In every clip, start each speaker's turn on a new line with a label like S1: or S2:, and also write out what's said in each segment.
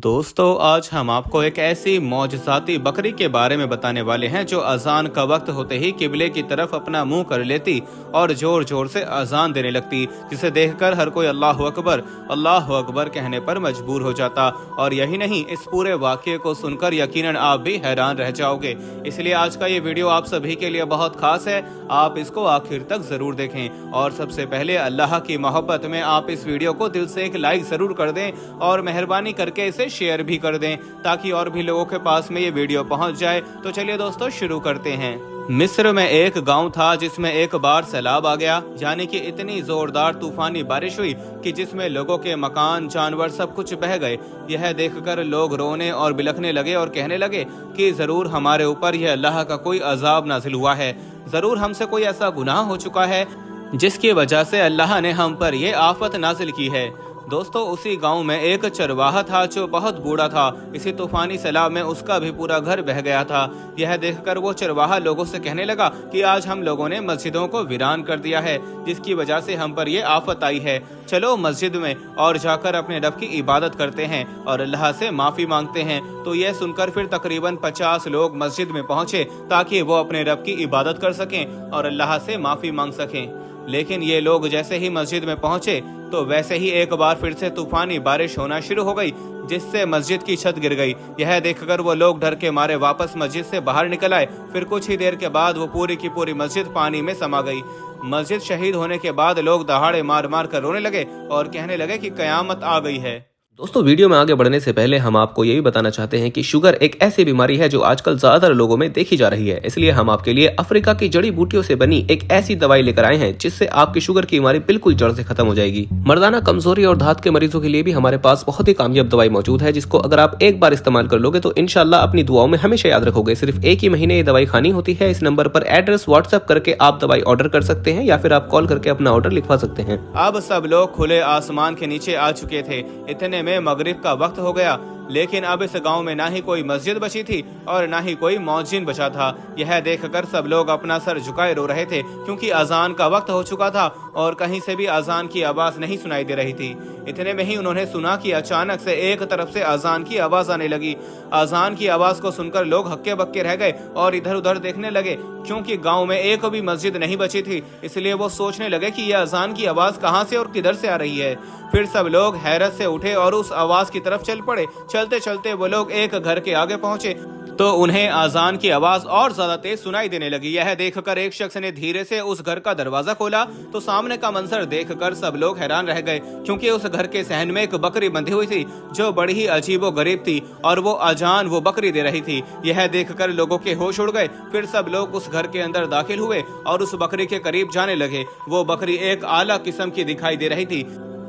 S1: दोस्तों, आज हम आपको एक ऐसी मौजज़ाती बकरी के बारे में बताने वाले हैं जो अजान का वक्त होते ही किबले की तरफ अपना मुंह कर लेती और जोर जोर से अजान देने लगती, जिसे देखकर हर कोई अल्लाहु अकबर कहने पर मजबूर हो जाता। और यही नहीं, इस पूरे वाक़ये को सुनकर यकीनन आप भी हैरान रह जाओगे। इसलिए आज का ये वीडियो आप सभी के लिए बहुत खास है, आप इसको आखिर तक जरूर देखें। और सबसे पहले अल्लाह की मोहब्बत में आप इस वीडियो को दिल से एक लाइक जरूर कर दें और मेहरबानी करके इसे शेयर भी कर दें ताकि और भी लोगों के पास में ये वीडियो पहुंच जाए। तो चलिए दोस्तों, शुरू करते हैं। मिस्र में एक गांव था जिसमें एक बार सैलाब आ गया, यानी कि इतनी जोरदार तूफानी बारिश हुई कि जिसमें लोगों के मकान, जानवर सब कुछ बह गए। यह देखकर लोग रोने और बिलखने लगे और कहने लगे कि जरूर हमारे ऊपर यह अल्लाह का कोई अजाब नाजिल हुआ है, जरूर हमसे कोई ऐसा गुनाह हो चुका है जिसकी वजह से अल्लाह ने हम पर यह आफत नाजिल की है। दोस्तों, उसी गांव में एक चरवाहा था जो बहुत बूढ़ा था। इसी तूफानी सैलाब में उसका भी पूरा घर बह गया था। यह देखकर वो चरवाहा लोगों से कहने लगा कि आज हम लोगों ने मस्जिदों को वीरान कर दिया है, जिसकी वजह से हम पर ये आफत आई है। चलो मस्जिद में और जाकर अपने रब की इबादत करते हैं और अल्लाह से माफी मांगते हैं। तो यह सुनकर फिर तकरीबन 50 लोग मस्जिद में पहुंचे ताकि वो अपने रब की इबादत कर सकें और अल्लाह से माफी मांग सकें। लेकिन ये लोग जैसे ही मस्जिद में पहुंचे तो वैसे ही एक बार फिर से तूफानी बारिश होना शुरू हो गई, जिससे मस्जिद की छत गिर गई। यह देखकर वो लोग डर के मारे वापस मस्जिद से बाहर निकल आए। फिर कुछ ही देर के बाद वो पूरी की पूरी मस्जिद पानी में समा गई। मस्जिद शहीद होने के बाद लोग दहाड़े मार मार कर रोने लगे और कहने लगे कि कयामत आ गई है।
S2: दोस्तों, वीडियो में आगे बढ़ने से पहले हम आपको ये भी बताना चाहते हैं कि शुगर एक ऐसी बीमारी है जो आजकल ज्यादातर लोगों में देखी जा रही है। इसलिए हम आपके लिए अफ्रीका की जड़ी बूटियों से बनी एक ऐसी दवाई लेकर आए हैं जिससे आपकी शुगर की बीमारी बिल्कुल जड़ से खत्म हो जाएगी। मर्दाना कमजोरी और धात के मरीजों के लिए भी हमारे पास बहुत ही कामयाब दवाई मौजूद है, जिसको अगर आप एक बार इस्तेमाल कर लोगे तो इंशाल्लाह अपनी दुआओं में हमेशा याद रखोगे। सिर्फ एक ही महीने ये दवाई खानी होती है। इस नंबर पर एड्रेस व्हाट्सएप करके आप दवाई ऑर्डर कर सकते हैं या फिर आप कॉल करके अपना ऑर्डर लिखवा सकते हैं।
S1: अब सब लोग खुले आसमान के नीचे आ चुके थे। इतने में मगरिब का वक्त हो गया, लेकिन अब इस गांव में ना ही कोई मस्जिद बची थी और ना ही कोई मौजिन बचा था। यह देखकर सब लोग अपना सर झुकाए रो रहे थे, क्योंकि अजान का वक्त हो चुका था और कहीं से भी अजान की आवाज नहीं सुनाई दे रही थी। इतने में ही उन्होंने सुना कि अचानक से एक तरफ से अजान की आवाज आने लगी। अजान की आवाज को सुनकर लोग हक्के बक्के रह गए और इधर उधर देखने लगे, क्योंकि गांव में एक भी मस्जिद नहीं बची थी। इसलिए वो सोचने लगे कि यह अजान की आवाज कहां से और किधर से आ रही है। फिर सब लोग हैरत से उठे और उस आवाज की तरफ चल पड़े। चलते चलते वो लोग एक घर के आगे पहुंचे तो उन्हें अजान की आवाज और ज्यादा तेज सुनाई देने लगी। यह देखकर एक शख्स ने धीरे से उस घर का दरवाजा खोला तो सामने का मंजर देखकर सब लोग हैरान रह गए, क्योंकि उस घर के सहन में एक बकरी बंधी हुई थी जो बड़ी ही अजीबो गरीब थी और वो अजान वो बकरी दे रही थी। यह देखकर लोगों के होश उड़ गए। फिर सब लोग उस घर के अंदर दाखिल हुए और उस बकरी के करीब जाने लगे। वो बकरी एक आला किस्म की दिखाई दे रही थी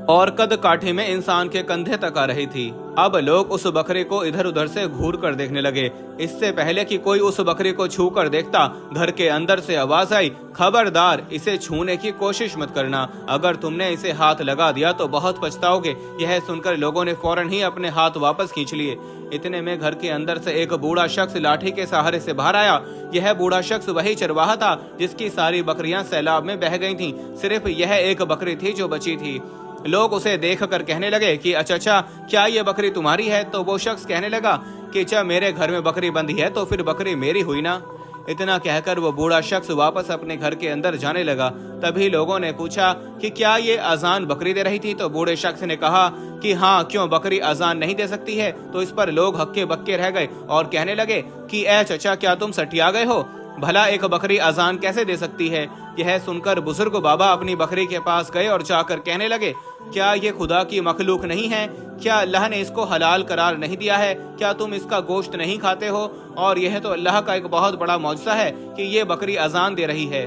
S1: और कद काठे में इंसान के कंधे तक आ रही थी। अब लोग उस बकरे को इधर उधर से घूर कर देखने लगे। इससे पहले कि कोई उस बकरे को छू कर देखता, घर के अंदर से आवाज आई, खबरदार, इसे छूने की कोशिश मत करना। अगर तुमने इसे हाथ लगा दिया तो बहुत पछताओगे। यह सुनकर लोगों ने फौरन ही अपने हाथ वापस खींच लिए। इतने में घर के अंदर से एक बूढ़ा शख्स लाठी के सहारे से बाहर आया। यह बूढ़ा शख्स वही चरवाहा था जिसकी सारी बकरियां सैलाब में बह गई थीं। सिर्फ यह एक बकरी थी जो बची थी। लोग उसे देखकर कहने लगे कि अच्छा, क्या ये बकरी तुम्हारी है? तो वो शख्स कहने लगा कि जब मेरे घर में बकरी बंधी है तो फिर बकरी मेरी हुई ना। इतना कहकर वो बूढ़ा शख्स वापस अपने घर के अंदर जाने लगा। तभी लोगों ने पूछा कि क्या ये अजान बकरी दे रही थी? तो बूढ़े शख्स ने कहा कि हाँ, क्यों बकरी अजान नहीं दे सकती है? तो इस पर लोग हक्के बक्के रह गए और कहने लगे कि ऐ चचा, क्या तुम सठिया गए हो? भला एक बकरी अजान कैसे दे सकती है? यह सुनकर बुजुर्ग बाबा अपनी बकरी के पास गए और जाकर कहने लगे, क्या ये खुदा की मखलूक नहीं है? क्या अल्लाह ने इसको हलाल करार नहीं दिया है? क्या तुम इसका गोश्त नहीं खाते हो? और यह तो अल्लाह का एक बहुत बड़ा मौजज़ा है कि ये बकरी अजान दे रही है।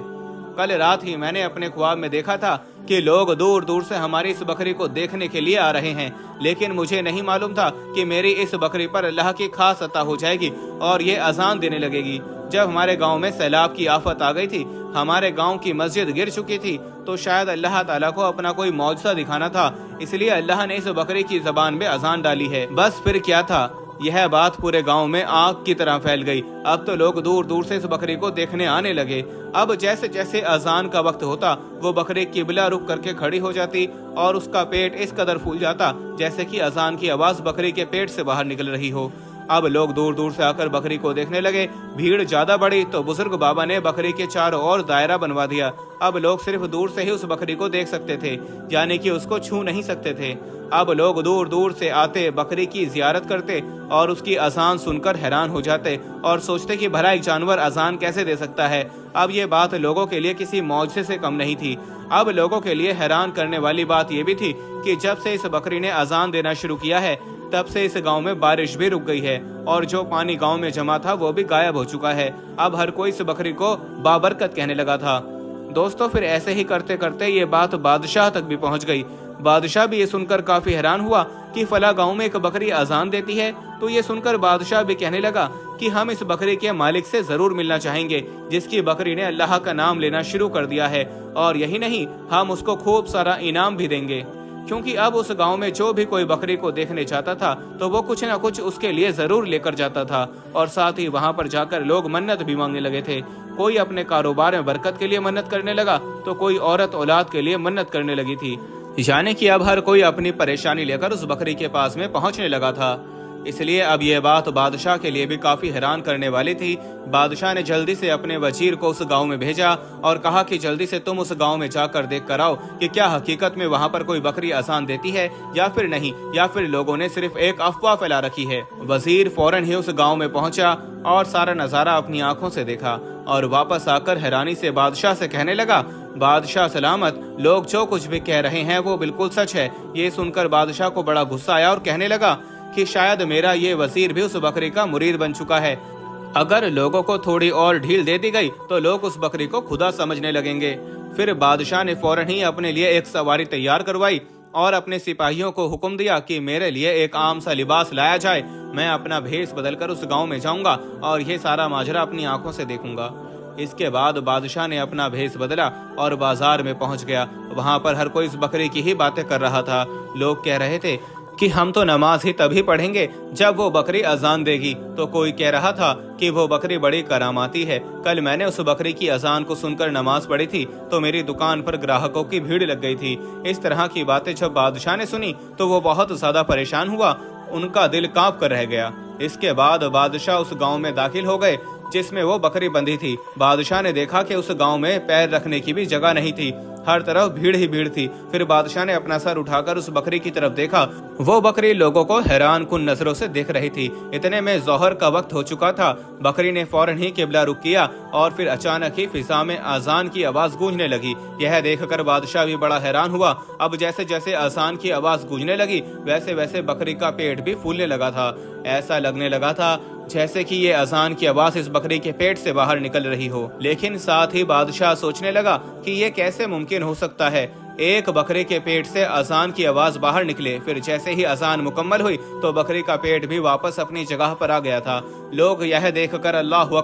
S1: कल रात ही मैंने अपने ख्वाब में देखा था कि लोग दूर दूर से हमारी इस बकरी को देखने के लिए आ रहे हैं, लेकिन मुझे नहीं मालूम था कि मेरी इस बकरी पर अल्लाह की खास अता हो जाएगी और ये अजान देने लगेगी। जब हमारे गांव में सैलाब की आफत आ गई थी, हमारे गांव की मस्जिद गिर चुकी थी, तो शायद अल्लाह ताला को अपना कोई मौजज़ा दिखाना था, इसलिए अल्लाह ने इस बकरी की ज़बान में अजान डाली है। बस फिर क्या था, यह बात पूरे गांव में आग की तरह फैल गई। अब तो लोग दूर दूर से इस बकरी को देखने आने लगे। अब जैसे जैसे अजान का वक्त होता वो बकरी किबला रुख करके खड़ी हो जाती और उसका पेट इस कदर फूल जाता जैसे कि अजान की आवाज बकरी के पेट से बाहर निकल रही हो। अब लोग दूर दूर से आकर बकरी को देखने लगे। भीड़ ज्यादा बढ़ी तो बुजुर्ग बाबा ने बकरी के चारों ओर दायरा बनवा दिया। अब लोग सिर्फ दूर से ही उस बकरी को देख सकते थे, यानी कि उसको छू नहीं सकते थे। अब लोग दूर दूर से आते, बकरी की जियारत करते और उसकी अजान सुनकर हैरान हो जाते और सोचते कि भला एक जानवर अजान कैसे दे सकता है। अब ये बात लोगों के लिए किसी मौजज़े से कम नहीं थी। अब लोगों के लिए हैरान करने वाली बात यह भी थी कि जब से इस बकरी ने अजान देना शुरू किया है तब से इस गांव में बारिश भी रुक गई है और जो पानी गांव में जमा था वो भी गायब हो चुका है। अब हर कोई इस बकरी को बाबरकत कहने लगा था। दोस्तों, फिर ऐसे ही करते करते ये बात बादशाह तक भी पहुंच गई। बादशाह भी ये सुनकर काफी हैरान हुआ कि फला गांव में एक बकरी अजान देती है। तो ये सुनकर बादशाह भी कहने लगा कि हम इस बकरी के मालिक से जरूर मिलना चाहेंगे जिसकी बकरी ने अल्लाह का नाम लेना शुरू कर दिया है, और यही नहीं, हम उसको खूब सारा इनाम भी देंगे। क्योंकि अब उस गांव में जो भी कोई बकरी को देखने जाता था तो वो कुछ न कुछ उसके लिए जरूर लेकर जाता था, और साथ ही वहां पर जाकर लोग मन्नत भी मांगने लगे थे। कोई अपने कारोबार में बरकत के लिए मन्नत करने लगा तो कोई औरत औलाद के लिए मन्नत करने लगी थी। यानी कि अब हर कोई अपनी परेशानी लेकर उस बकरी के पास में पहुंचने लगा था। इसलिए अब ये बात बादशाह के लिए भी काफी हैरान करने वाली थी। बादशाह ने जल्दी से अपने वजीर को उस गांव में भेजा और कहा कि जल्दी से तुम उस गांव में जाकर देख कर आओ कि क्या हकीकत में वहां पर कोई बकरी अजान देती है या फिर नहीं, या फिर लोगों ने सिर्फ एक अफवाह फैला रखी है। वजीर फौरन ही उस गांव में पहुंचा और सारा नजारा अपनी आंखों से देखा और वापस आकर हैरानी से बादशाह से कहने लगा, बादशाह सलामत, लोग जो कुछ भी कह रहे हैं वो बिल्कुल सच है। ये सुनकर बादशाह को बड़ा गुस्सा आया और कहने लगा कि शायद मेरा ये वजीर भी उस बकरी का मुरीद बन चुका है। अगर लोगों को थोड़ी और ढील दे दी गई तो लोग उस बकरी को खुदा समझने लगेंगे। फिर बादशाह ने फौरन ही अपने लिए एक सवारी तैयार करवाई और अपने सिपाहियों को हुक्म दिया कि मेरे लिए एक आम सा लिबास लाया जाए। मैं अपना भेष बदलकर उस गांव में जाऊंगा और ये सारा माजरा अपनी आंखों से देखूंगा। इसके बाद बादशाह ने अपना भेष बदला और बाजार में पहुंच गया। वहां पर हर कोई इस बकरी की ही बातें कर रहा था। लोग कह रहे थे कि हम तो नमाज ही तभी पढ़ेंगे जब वो बकरी अजान देगी। तो कोई कह रहा था कि वो बकरी बड़ी करामाती है। कल मैंने उस बकरी की अजान को सुनकर नमाज पढ़ी थी तो मेरी दुकान पर ग्राहकों की भीड़ लग गई थी। इस तरह की बातें जब बादशाह ने सुनी तो वो बहुत ज्यादा परेशान हुआ, उनका दिल कांप कर रह गया। इसके बाद बादशाह उस गांव में दाखिल हो गए जिसमें वो बकरी बंधी थी। बादशाह ने देखा कि उस गांव में पैर रखने की भी जगह नहीं थी, हर तरफ भीड़ ही भीड़ थी। फिर बादशाह ने अपना सर उठाकर उस बकरी की तरफ देखा। वो बकरी लोगों को हैरान कुन नजरों से देख रही थी। इतने में जोहर का वक्त हो चुका था। बकरी ने फौरन ही किबला रुख किया और फिर अचानक ही फिजा में अजान की आवाज गूंजने लगी। यह देखकर बादशाह भी बड़ा हैरान हुआ। अब जैसे जैसे अजान की आवाज गूंजने लगी वैसे वैसे बकरी का पेट भी फूलने लगा था। ऐसा लगने लगा था जैसे कि ये अजान की आवाज इस बकरी के पेट से बाहर निकल रही हो। लेकिन साथ ही बादशाह सोचने लगा कि ये कैसे मुमकिन हो सकता है, एक बकरे के पेट से अजान की आवाज बाहर निकले। फिर जैसे ही अजान मुकम्मल हुई तो बकरी का पेट भी वापस अपनी जगह पर आ गया था। लोग यह देखकर अल्लाहु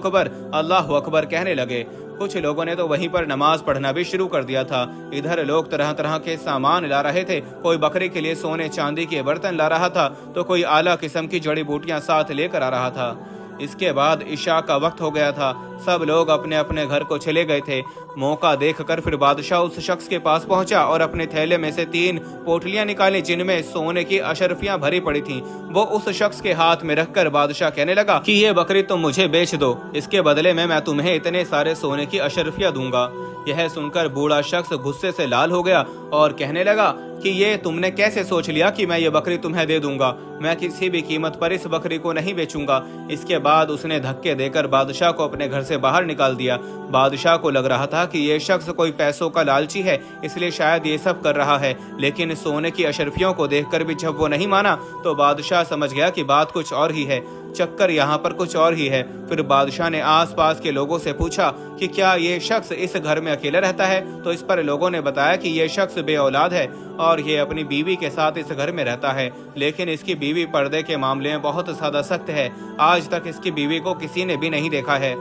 S1: अकबर कहने लगे। कुछ लोगों ने तो वहीं पर नमाज पढ़ना भी शुरू कर दिया था। इधर लोग तरह तरह के सामान ला रहे थे। कोई बकरी के लिए सोने चांदी के बर्तन ला रहा था तो कोई आला किस्म की जड़ी बूटियां साथ लेकर आ रहा था। इसके बाद इशा का वक्त हो गया था। सब लोग अपने अपने घर को चले गए थे। मौका देखकर फिर बादशाह उस शख्स के पास पहुंचा और अपने थैले में से 3 पोटलियां निकाली जिनमें सोने की अशरफियां भरी पड़ी थीं। वो उस शख्स के हाथ में रखकर बादशाह कहने लगा कि ये बकरी तुम मुझे बेच दो, इसके बदले में मैं तुम्हें इतने सारे सोने की अशरफियां दूंगा। यह सुनकर बूढ़ा शख्स गुस्से से लाल हो गया और कहने लगा कि ये तुमने कैसे सोच लिया कि मैं ये बकरी तुम्हें दे दूंगा? मैं किसी भी कीमत पर इस बकरी को नहीं बेचूंगा। इसके बाद उसने धक्के देकर बादशाह को अपने घर से बाहर निकाल दिया। बादशाह को लग रहा था कि ये शख्स कोई पैसों का लालची है, इसलिए शायद ये सब कर रहा है। लेकिन सोने की अशरफियों को देखकर भी जब वो नहीं माना तो बादशाह समझ गया कि बात कुछ और ही है, चक्कर यहाँ पर कुछ और ही है। फिर बादशाह ने आसपास के लोगों से पूछा कि क्या ये शख्स इस घर में अकेला रहता है? तो इस पर लोगों ने बताया कि ये शख्स बे औलाद है और ये अपनी बीवी के साथ इस घर में रहता है, लेकिन इसकी बीवी पर्दे के मामले में बहुत ज्यादा सख्त है। आज तक इसकी बीवी को किसी ने भी नहीं देखा है।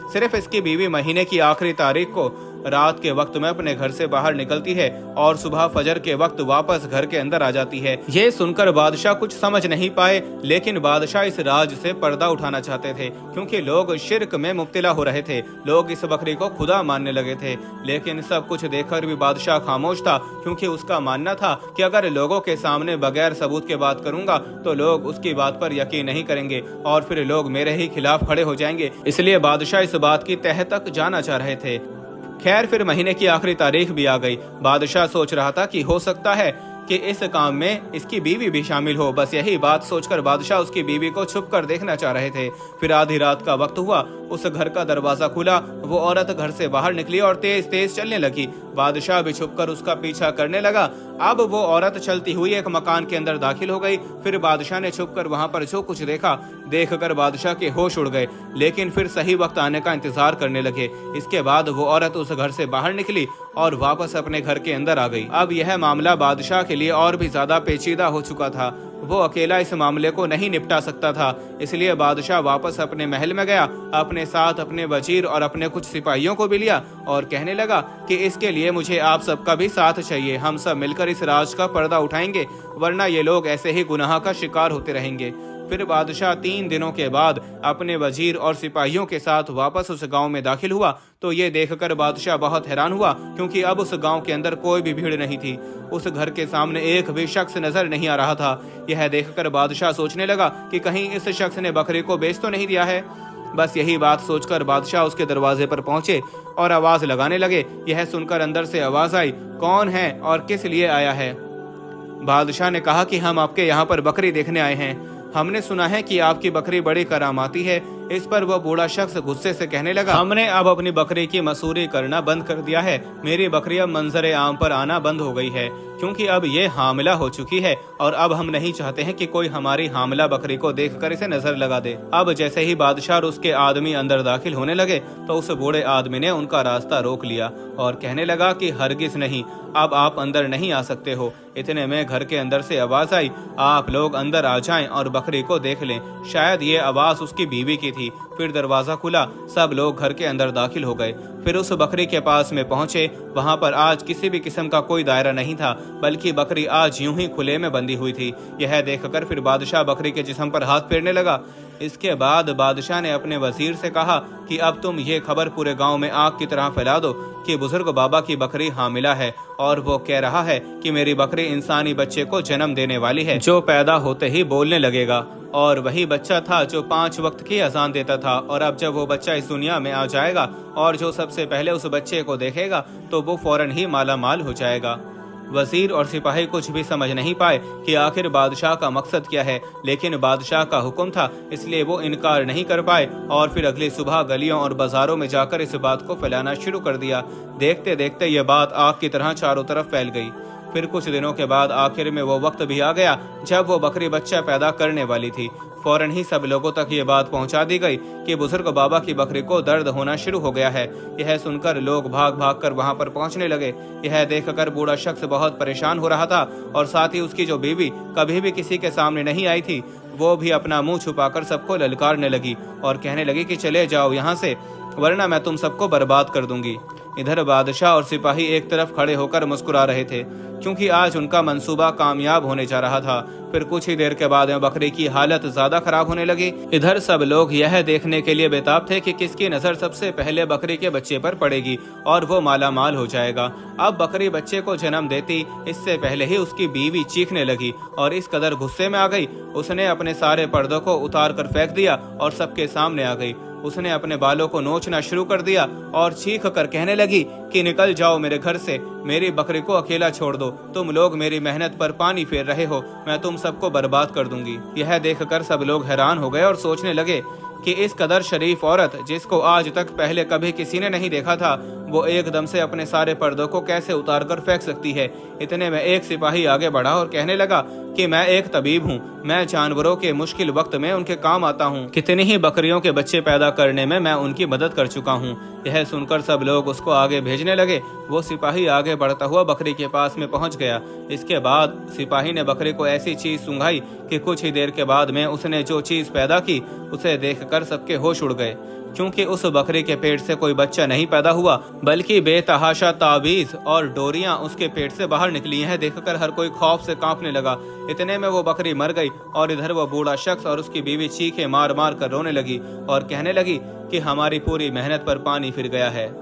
S1: सिर्फ इसकी बीवी महीने की आखिरी तारीख को रात के वक्त में अपने घर से बाहर निकलती है और सुबह फजर के वक्त वापस घर के अंदर आ जाती है। ये सुनकर बादशाह कुछ समझ नहीं पाए, लेकिन बादशाह इस राज से पर्दा उठाना चाहते थे, क्योंकि लोग शिर्क में मुब्तला हो रहे थे। लोग इस बकरी को खुदा मानने लगे थे, लेकिन सब कुछ देखकर भी बादशाह खामोश था, क्योंकि उसका मानना था कि अगर लोगों के सामने बगैर सबूत के बात करूंगा तो लोग उसकी बात पर यकीन नहीं करेंगे और फिर लोग मेरे ही खिलाफ खड़े हो जाएंगे। इसलिए बादशाह इस बात की तह तक जाना चाह रहे थे। खैर, फिर महीने की आखिरी तारीख भी आ गई। बादशाह सोच रहा था कि हो सकता है कि इस काम में इसकी बीवी भी शामिल हो। बस यही बात सोचकर बादशाह उसकी बीवी को छुप कर देखना चाह रहे थे। फिर आधी रात का वक्त हुआ, उस घर का दरवाजा खुला, वो औरत घर से बाहर निकली और तेज तेज चलने लगी। बादशाह भी छुपकर उसका पीछा करने लगा। अब वो औरत चलती हुई एक मकान के अंदर दाखिल हो गई। फिर बादशाह ने छुपकर वहां पर जो कुछ देखा, देखकर बादशाह के होश उड़ गए, लेकिन फिर सही वक्त आने का इंतजार करने लगे। इसके बाद वो औरत उस घर से बाहर निकली और वापस अपने घर के अंदर आ गई। अब यह मामला बादशाह के लिए और भी ज्यादा पेचीदा हो चुका था। वो अकेला इस मामले को नहीं निपटा सकता था, इसलिए बादशाह वापस अपने महल में गया। अपने साथ अपने वजीर और अपने कुछ सिपाहियों को भी लिया और कहने लगा कि इसके लिए मुझे आप सबका भी साथ चाहिए। हम सब मिलकर इस राज का पर्दा उठाएंगे, वरना ये लोग ऐसे ही गुनाह का शिकार होते रहेंगे। फिर बादशाह 3 दिनों के बाद अपने वजीर और सिपाहियों के साथ वापस उस गांव में दाखिल हुआ। तो ये देखकर बादशाह बहुत हैरान हुआ, क्योंकि अब उस गांव के अंदर कोई भी भीड़ नहीं थी। उस घर के सामने एक भी शख्स नजर नहीं आ रहा था। यह देखकर बादशाह सोचने लगा कि कहीं इस शख्स ने बकरी को बेच तो नहीं दिया है। बस यही बात सोचकर बादशाह उसके दरवाजे पर पहुंचे और आवाज लगाने लगे। यह सुनकर अंदर से आवाज आई, कौन है और किस लिए आया है? बादशाह ने कहा कि हम आपके यहाँ पर बकरी देखने आए हैं। हमने सुना है कि आपकी बकरी बड़ी करामाती है। इस पर वह बूढ़ा शख्स गुस्से से कहने लगा, हमने अब अपनी बकरी की मसूरी करना बंद कर दिया है। मेरी बकरी अब मंजर आम पर आना बंद हो गई है, क्योंकि अब ये हामिला हो चुकी है और अब हम नहीं चाहते हैं कि कोई हमारी हामिला बकरी को देखकर इसे नजर लगा दे। अब जैसे ही बादशाह और उसके आदमी अंदर दाखिल होने लगे तो उस बूढ़े आदमी ने उनका रास्ता रोक लिया और कहने लगा कि हरगिज नहीं, अब आप अंदर नहीं आ सकते हो। इतने में घर के अंदर से आवाज आई, आप लोग अंदर आ जाएं और बकरी को देख लें। शायद ये आवाज उसकी बीवी की थी। फिर दरवाजा खुला, सब लोग घर के अंदर दाखिल हो गए। फिर उस बकरी के पास में पहुंचे। वहां पर आज किसी भी किस्म का कोई दायरा नहीं था, बल्कि बकरी आज यूं ही खुले में बंधी हुई थी। यह देखकर फिर बादशाह बकरी के जिस्म पर हाथ फेरने लगा। इसके बाद बादशाह ने अपने वजीर से कहा कि अब तुम ये खबर पूरे गांव में आग की तरह फैला दो कि बुजुर्ग बाबा की बकरी हामिला है और वो कह रहा है कि मेरी बकरी इंसानी बच्चे को जन्म देने वाली है, जो पैदा होते ही बोलने लगेगा। और वही बच्चा था जो 5 वक्त की अजान देता था। और अब जब वो बच्चा इस दुनिया में आ जाएगा और जो सबसे पहले उस बच्चे को देखेगा तो वो फौरन ही माला माल हो जाएगा। वजीर और सिपाही कुछ भी समझ नहीं पाए कि आखिर बादशाह का मकसद क्या है, लेकिन बादशाह का हुक्म था, इसलिए वो इनकार नहीं कर पाए। और फिर अगली सुबह गलियों और बाजारों में जाकर इस बात को फैलाना शुरू कर दिया। देखते देखते ये बात आग की तरह चारों तरफ फैल गई। फिर कुछ दिनों के बाद आखिर में वो वक्त भी आ गया जब वो बकरी बच्चा पैदा करने वाली थी। फौरन ही सब लोगों तक ये बात पहुंचा दी गई कि बुजुर्ग बाबा की बकरी को दर्द होना शुरू हो गया है। यह सुनकर लोग भाग भाग कर वहां पर पहुंचने लगे। यह देखकर बूढ़ा शख्स बहुत परेशान हो रहा था और साथ ही उसकी जो बीवी कभी भी किसी के सामने नहीं आई थी, वो भी अपना मुंह छुपाकर सबको ललकारने लगी और कहने लगी कि चले जाओ यहाँ से, वरना मैं तुम सबको बर्बाद कर दूंगी। इधर बादशाह और सिपाही एक तरफ खड़े होकर मुस्कुरा रहे थे, क्योंकि आज उनका मंसूबा कामयाब होने जा रहा था। फिर कुछ ही देर के बाद बकरी की हालत ज्यादा खराब होने लगी। इधर सब लोग यह देखने के लिए बेताब थे कि किसकी नजर सबसे पहले बकरी के बच्चे पर पड़ेगी और वो माला माल हो जाएगा। अब बकरी बच्चे को जन्म देती इससे पहले ही उसकी बीवी चीखने लगी और इस कदर गुस्से में आ गई, उसने अपने सारे पर्दों को उतार कर फेंक दिया और सबके सामने आ गई। उसने अपने बालों को नोचना शुरू कर दिया और चीख कर कहने लगी कि निकल जाओ मेरे घर से, मेरी बकरी को अकेला छोड़ दो। तुम लोग मेरी मेहनत पर पानी फेर रहे हो, मैं तुम सबको बर्बाद कर दूंगी। यह देखकर सब लोग हैरान हो गए और सोचने लगे कि इस कदर शरीफ औरत, जिसको आज तक पहले कभी किसी ने नहीं देखा था, वो एकदम से अपने सारे पर्दों को कैसे उतार कर फेंक सकती है। इतने में एक सिपाही आगे बढ़ा और कहने लगा कि मैं एक तबीब हूँ, मैं जानवरों के मुश्किल वक्त में उनके काम आता हूँ। कितनी ही बकरियों के बच्चे पैदा करने में मैं उनकी मदद कर चुका हूँ। यह सुनकर सब लोग उसको आगे भेजने लगे। वो सिपाही आगे बढ़ता हुआ बकरी के पास में पहुँच गया। इसके बाद सिपाही ने बकरी को ऐसी चीज सूंघाई कि कुछ ही देर के बाद में उसने जो चीज पैदा की उसे देखकर सबके होश उड़ गए। क्योंकि उस बकरी के पेट से कोई बच्चा नहीं पैदा हुआ, बल्कि बेतहाशा ताबीज और डोरियां उसके पेट से बाहर निकली हैं। देखकर हर कोई खौफ से कांपने लगा। इतने में वो बकरी मर गई और इधर वो बूढ़ा शख्स और उसकी बीवी चीखे मार मार कर रोने लगी और कहने लगी कि हमारी पूरी मेहनत पर पानी फिर गया है।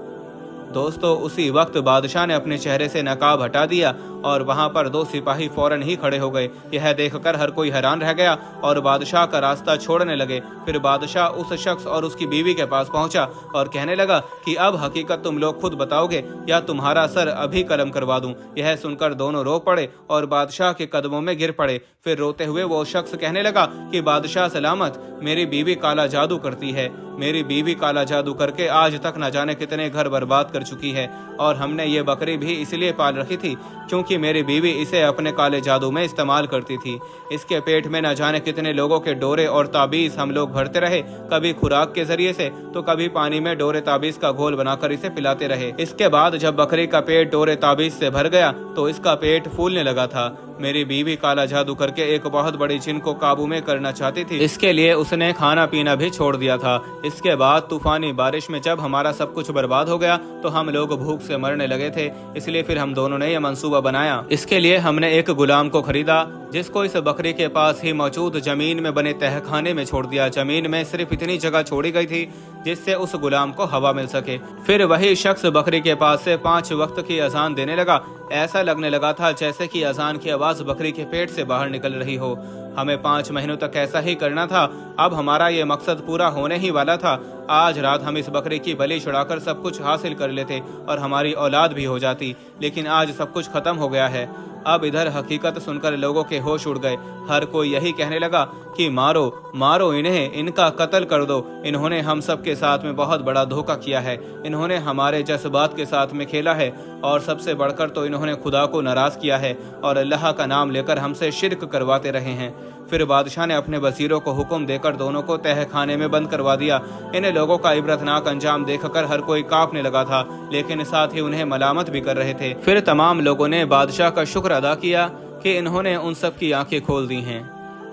S1: दोस्तों, उसी वक्त बादशाह ने अपने चेहरे से नकाब हटा दिया और वहां पर 2 सिपाही फौरन ही खड़े हो गए। यह देखकर हर कोई हैरान रह गया और बादशाह का रास्ता छोड़ने लगे। फिर बादशाह उस शख्स और उसकी बीवी के पास पहुंचा और कहने लगा कि अब हकीकत तुम लोग खुद बताओगे या तुम्हारा सर अभी कलम करवा दूं। यह सुनकर दोनों रो पड़े और बादशाह के कदमों में गिर पड़े। फिर रोते हुए वो शख्स कहने लगा कि बादशाह सलामत, मेरी बीवी काला जादू करती है। मेरी बीवी काला जादू करके आज तक न जाने कितने घर बर्बाद कर चुकी है और हमने ये बकरी भी इसलिए पाल रखी थी क्योंकि मेरी बीवी इसे अपने काले जादू में इस्तेमाल करती थी। इसके पेट में न जाने कितने लोगों के डोरे और ताबीज हम लोग भरते रहे, कभी खुराक के जरिए से तो कभी पानी में डोरे ताबीज का घोल बनाकर इसे पिलाते रहे। इसके बाद जब बकरी का पेट डोरे ताबीज से भर गया तो इसका पेट फूलने लगा था। मेरी बीवी काला जादू करके एक बहुत बड़ी जिन को काबू में करना चाहती थी। इसके लिए उसने खाना पीना भी छोड़ दिया था। इसके बाद तूफानी बारिश में जब हमारा सब कुछ बर्बाद हो गया तो हम लोग भूख से मरने लगे थे। इसलिए फिर हम दोनों ने यह मंसूबा बनाया। इसके लिए हमने एक गुलाम को खरीदा जिसको इस बकरी के पास ही मौजूद जमीन में बने तहखाने में छोड़ दिया। जमीन में सिर्फ इतनी जगह छोड़ी गई थी जिससे उस गुलाम को हवा मिल सके। फिर वही शख्स बकरी के पास से 5 वक्त की अजान देने लगा। ऐसा लगने लगा था जैसे कि अजान की आवाज बकरी के पेट से बाहर निकल रही हो। हमें 5 महीनों तक ऐसा ही करना था। अब हमारा ये मकसद पूरा होने ही वाला था। आज रात हम इस बकरी की बलि चढ़ाकर सब कुछ हासिल कर लेते और हमारी औलाद भी हो जाती, लेकिन आज सब कुछ खत्म हो गया है। अब इधर हकीकत सुनकर लोगों के होश उड़ गए। हर कोई यही कहने लगा कि मारो मारो इन्हें, इनका कत्ल कर दो। इन्होंने हम सब के साथ में बहुत बड़ा धोखा किया है। इन्होंने हमारे जज्बात के साथ में खेला है और सबसे बढ़कर तो इन्होंने खुदा को नाराज किया है और अल्लाह का नाम लेकर हमसे शिरक करवाते रहे हैं। फिर बादशाह ने अपने वजीरों को हुक्म देकर दोनों को तहखाने में बंद करवा दिया। इन लोगों का इबरतनाक अंजाम देखकर हर कोई कांपने लगा था, लेकिन साथ ही उन्हें मलामत भी कर रहे थे। फिर तमाम लोगों ने बादशाह का शुक्र अदा किया कि इन्होंने उन सब की आंखें खोल दी हैं।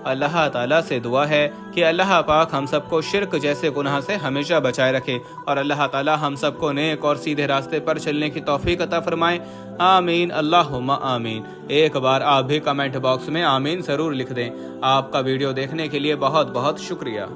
S1: अल्लाह ताला से दुआ है कि अल्लाह पाक हम सबको शिरक जैसे गुनाह से हमेशा बचाए रखे और अल्लाह ताला हम सबको नेक और सीधे रास्ते पर चलने की तौफीक अता फरमाए। आमीन, अल्लाहुम्मा आमीन। एक बार आप भी कमेंट बॉक्स में आमीन जरूर लिख दें। आपका वीडियो देखने के लिए बहुत बहुत शुक्रिया।